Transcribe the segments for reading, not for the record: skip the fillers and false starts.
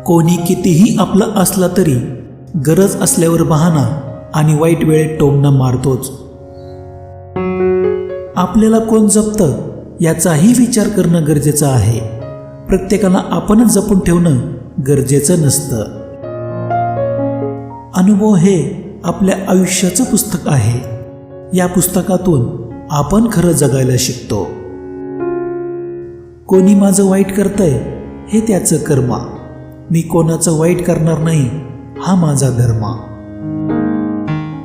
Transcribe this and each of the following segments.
कोणी कितीही आपलं असला तरी गरज असल्यावर बहाणा आणि वाईट वेळेत टोमणा मारतोच. आपल्याला कोण जपतं याचाही विचार करणं गरजेचं आहे. प्रत्येकाला आपणच जपून ठेवणं गरजेचं नसतं. अनुभव हे आपल्या आयुष्याचं पुस्तक आहे. या पुस्तकातून आपण खरं जगायला शिकतो. कोणी माझं वाईट करतंय हे त्याचं कर्म, मी कोणाचं वाईट करणार नाही हा माझा धर्म.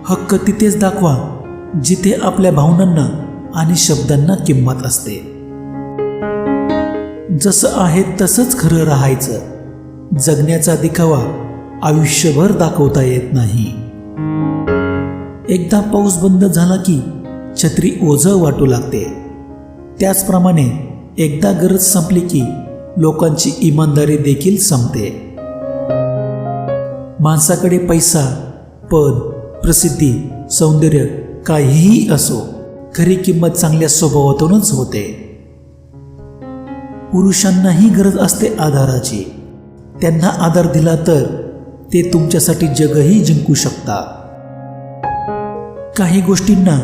हक्क तिथेच दाखवा जिथे आपल्या भावनांना आणि शब्दांना किंमत असते. जसं आहे तसंच खरं राहायचं. जगण्याचा दिखावा आयुष्यभर दाखवता येत नाही. एकदा पाऊस बंद झाला की छत्री ओझं वाटू लागते. त्याचप्रमाणे एकदा गरज संपली की लोकांची इमानदारी देखील संपते. माणसाकडे पैसा, पद, प्रसिद्धी, सौंदर्य काहीही असो, खरी किंमत चांगल्या स्वभावातूनच होते. पुरुषांनाही गरज असते आधाराची. त्यांना आधार दिला तर ते तुमच्यासाठी जगही जिंकू शकतात. काही गोष्टींना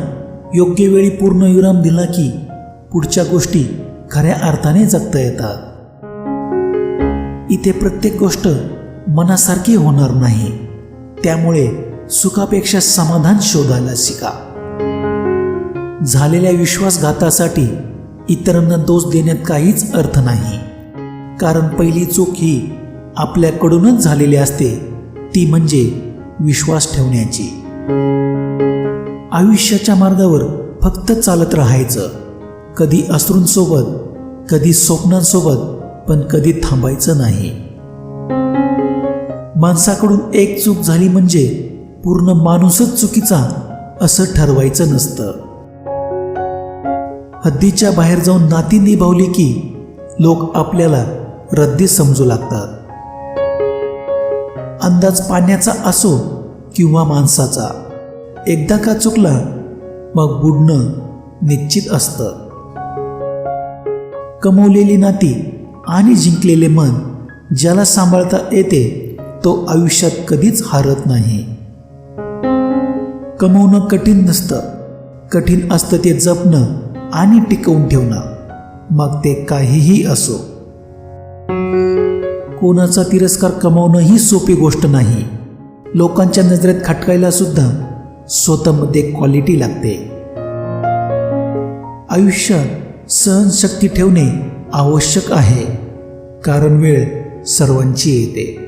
योग्य वेळी पूर्णविराम दिला की पुढच्या गोष्टी खऱ्या अर्थाने जगता येतात. इथे प्रत्येक गोष्ट मनासारखी होणार नाही. त्यामुळे सुखापेक्षा समाधान शोधायला शिका. झालेल्या विश्वासघातासाठी इतरांना दोष देण्यात काहीच अर्थ नाही. कारण पहिली चूक ही आपल्याकडूनच झालेली असते, ती म्हणजे विश्वास ठेवण्याची. आयुष्याच्या मार्गावर फक्त चालत राहायचं. कधी अश्रूंसोबत, कधी स्वप्नांसोबत, पण कधी थांबायचं नाही. माणसाकडून एक चूक झाली म्हणजे पूर्ण माणूसच चुकीचा असं ठरवायचं नसतं. हद्दीच्या बाहेर जाऊन नाती निभावली की लोक आपल्याला रद्दी समजू लागतात. अंदाज पाण्याचा असो किंवा माणसाचा, एकदा का चुकला मग बुडणं निश्चित असतं. कमवलेली नाती आणि जिंकलेले मन ज्याला सांभाळता येते तो आयुष्यात कधीच हारत नाही. कमवणं कठीण नसतं, कठीण असतं ते जपणं आणि टिकवून ठेवणं, मग ते काहीही असो. कोणाचा तिरस्कार कमावणं ही सोपी गोष्ट नाही. लोकांच्या नजरेत खटकायला सुद्धा स्वतःमध्ये क्वालिटी लागते. आयुष्यात सहनशक्ती ठेवणे आवश्यक आहे, कारण वेळ सर्वांची येते.